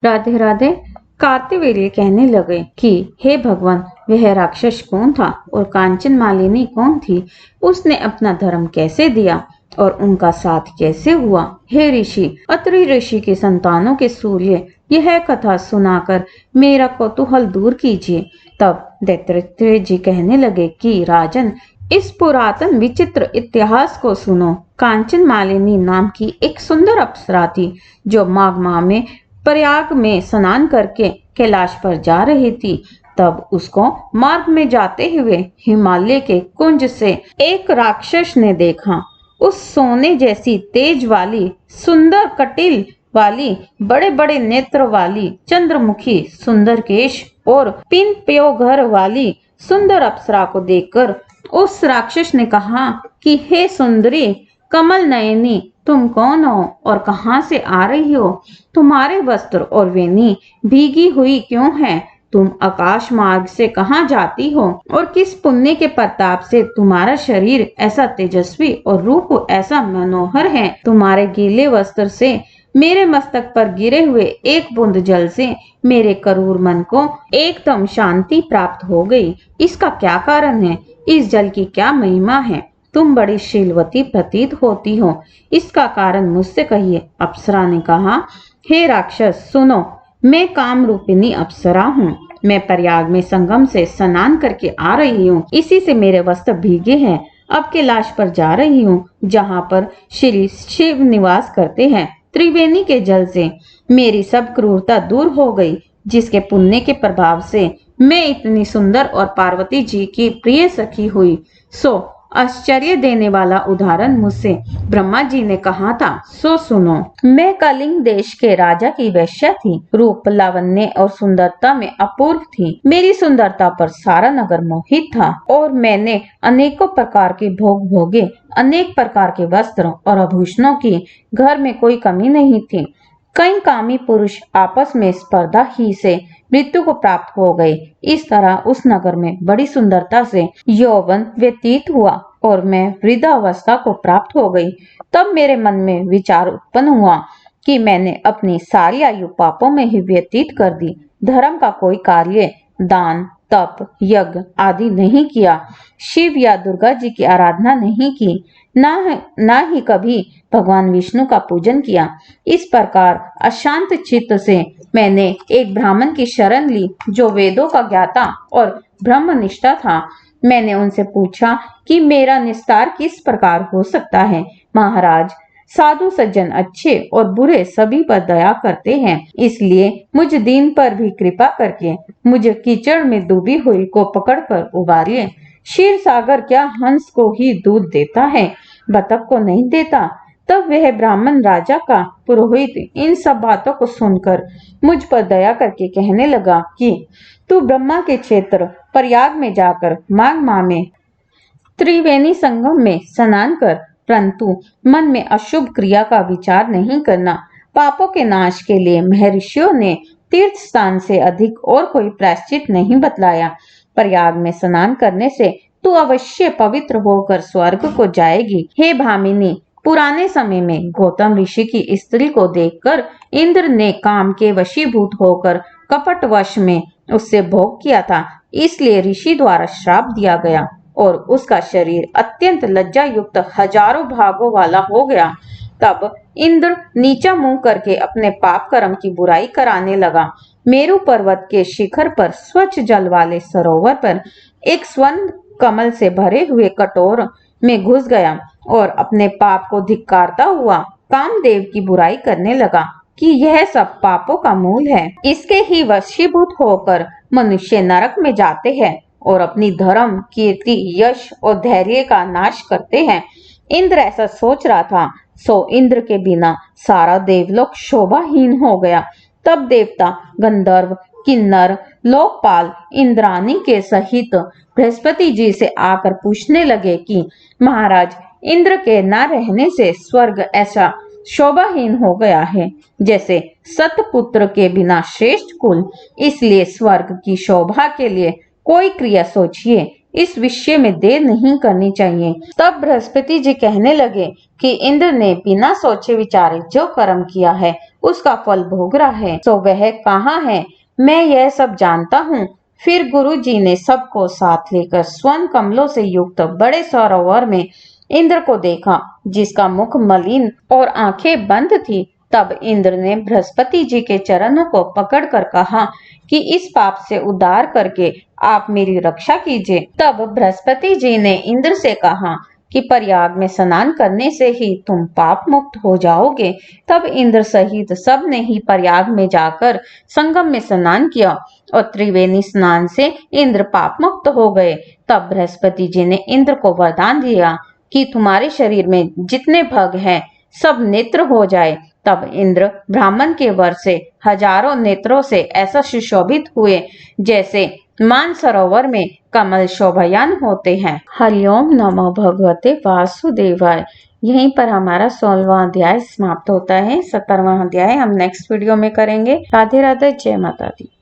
राधे राधे। कार्तिवेर्य कहने लगे कि हे भगवान, वह राक्षस कौन था और कांचन मालिनी कौन थी? उसने अपना धर्म कैसे दिया और उनका साथ कैसे हुआ? हे ऋषि, अत्रि ऋषि के संतानों के सूर्य, यह कथा सुनाकर मेरा कौतूहल दूर कीजिए। तब दैत्रेय जी कहने लगे कि राजन, इस पुरातन विचित्र इतिहास को सुनो। कांचन मालिनी नाम की एक सुंदर अप्सरा थी जो माघ माह में प्रयाग में स्नान करके कैलाश पर जा रही थी। तब उसको मार्ग में जाते हुए हिमालय के कुंज से एक राक्षस ने देखा। उस सोने जैसी तेज वाली, सुंदर कटिल वाली, बड़े बड़े नेत्र वाली, चंद्रमुखी, सुंदर केश और पिन प्योघर वाली सुंदर अप्सरा को देखकर उस राक्षस ने कहा कि हे सुंदरी कमल नयनी, तुम कौन हो और कहां से आ रही हो? तुम्हारे वस्त्र और वेणी भीगी हुई क्यों है? तुम आकाश मार्ग से कहां जाती हो और किस पुण्य के प्रताप से तुम्हारा शरीर ऐसा तेजस्वी और रूप ऐसा मनोहर है? तुम्हारे गीले वस्त्र से मेरे मस्तक पर गिरे हुए एक बूंद जल से मेरे करूर मन को एकदम शांति प्राप्त हो गई। इसका क्या कारण है? इस जल की क्या महिमा है? तुम बड़ी शीलवती प्रतीत होती हो, इसका कारण मुझसे कहिए। अप्सरा ने कहा, हे राक्षस सुनो, मैं काम रूपिणी अप्सरा हूँ। मैं प्रयाग में संगम से स्नान करके आ रही हूँ, इसी से मेरे वस्त्र भीगे हैं। अब कैलाश पर जा रही हूँ, जहाँ पर श्री शिव निवास करते हैं। त्रिवेणी के जल से मेरी सब क्रूरता दूर हो गई, जिसके पुण्य के प्रभाव से मैं इतनी सुंदर और पार्वती जी की प्रिय सखी हुई। सो आश्चर्य देने वाला उदाहरण मुझसे ब्रह्मा जी ने कहा था, सो सुनो। मैं कलिंग देश के राजा की वेश्या थी। रूप, लावण्य और सुंदरता में अपूर्व थी। मेरी सुंदरता पर सारा नगर मोहित था और मैंने अनेकों प्रकार के भोग भोगे। अनेक प्रकार के वस्त्र और आभूषणों की घर में कोई कमी नहीं थी। कई कामी पुरुष आपस में स्पर्धा ही से मृत्यु को प्राप्त हो गए। इस तरह उस नगर में बड़ी सुंदरता से यौवन व्यतीत हुआ और मैं वृद्धावस्था को प्राप्त हो गई। तब मेरे मन में विचार उत्पन्न हुआ कि मैंने अपनी सारी आयु पापों में ही व्यतीत कर दी। धर्म का कोई कार्य, दान, तप, यज्ञ आदि नहीं किया। शिव या दुर्गा जी की आराधना नहीं की, ना ही कभी भगवान विष्णु का पूजन किया। इस प्रकार अशांत चित्त से मैंने एक ब्राह्मण की शरण ली जो वेदों का ज्ञाता और ब्रह्मनिष्ठा था। मैंने उनसे पूछा कि मेरा निस्तार किस प्रकार हो सकता है। महाराज, साधु सज्जन अच्छे और बुरे सभी पर दया करते हैं, इसलिए मुझ दीन पर भी कृपा करके मुझे कीचड़ में डूबी हुई को पकड़कर उबारिए। क्षीर सागर क्या हंस को ही दूध देता है, बतख को नहीं देता? तब वह ब्राह्मण राजा का पुरोहित इन सब बातों को सुनकर मुझ पर दया करके कहने लगा कि तू ब्रह्मा के क्षेत्र प्रयाग में जाकर माघ माह में त्रिवेणी संगम में स्नान कर, परंतु मन में अशुभ क्रिया का विचार नहीं करना। पापों के नाश के लिए महर्षियों ने तीर्थ स्थान से अधिक और कोई प्रायश्चित नहीं बतलाया। प्रयाग में स्नान करने से तू अवश्य पवित्र होकर स्वर्ग को जाएगी। हे भामिनी, पुराने समय में गौतम ऋषि की स्त्री को देखकर इंद्र ने काम के वशीभूत होकर कपटवश में उससे भोग किया था, इसलिए ऋषि द्वारा श्राप दिया गया और उसका शरीर अत्यंत लज्जा युक्त हजारों भागों वाला हो गया। तब इंद्र नीचा मुंह करके अपने पाप कर्म की बुराई कराने लगा। मेरु पर्वत के शिखर पर स्वच्छ जल वाले सरोवर पर एक स्वर्ण कमल से भरे हुए कटोर में घुस गया और अपने पाप को धिक्कारता हुआ कामदेव की बुराई करने लगा कि यह सब पापों का मूल है। इसके ही वशीभूत होकर मनुष्य नरक में जाते हैं और अपनी धर्म, कीर्ति, यश और धैर्य का नाश करते हैं। इंद्र ऐसा सोच रहा था, सो इंद्र के बिना सारा देवलोक शोभाहीन हो गया। तब देवता, गंधर्व, किन्नर, लोकपाल इंद्राणी के सहित बृहस्पति जी से आकर पूछने लगे कि महाराज, इंद्र के न रहने से स्वर्ग ऐसा शोभाहीन हो गया है जैसे सतपुत्र के बिना श्रेष्ठ कुल। इसलिए स्वर्ग की शोभा के लिए कोई क्रिया सोचिए, इस विषय में देर नहीं करनी चाहिए। तब बृहस्पति जी कहने लगे कि इंद्र ने बिना सोचे विचारे जो कर्म किया है उसका फल भोग रहा है, तो वह कहाँ है? मैं यह सब जानता हूँ। फिर गुरुजी ने सबको साथ लेकर स्वर्ण कमलों से युक्त बड़े सरोवर में इंद्र को देखा, जिसका मुख मलिन और आंखें बंद थी। तब इंद्र ने बृहस्पति जी के चरणों को पकड़कर कहा कि इस पाप से उद्धार करके आप मेरी रक्षा कीजिए। तब बृहस्पति जी ने इंद्र से कहा कि प्रयाग में स्नान करने से ही तुम पाप मुक्त हो जाओगे। तब इंद्र सहित सब ने ही प्रयाग में जाकर संगम में स्नान किया और त्रिवेणी स्नान से इंद्र पाप मुक्त हो गए। तब बृहस्पति जी ने इंद्र को वरदान दिया कि तुम्हारे शरीर में जितने भग हैं सब नेत्र हो जाए। तब इंद्र ब्राह्मण के वर से हजारों नेत्रों से ऐसा सुशोभित हुए जैसे मानसरोवर में कमल शोभायान होते हैं। हरिओम नमो भगवते वासुदेवाय। यहीं पर हमारा 16वां अध्याय समाप्त होता है। 17वां अध्याय हम नेक्स्ट वीडियो में करेंगे। राधे राधे, जय माता दी।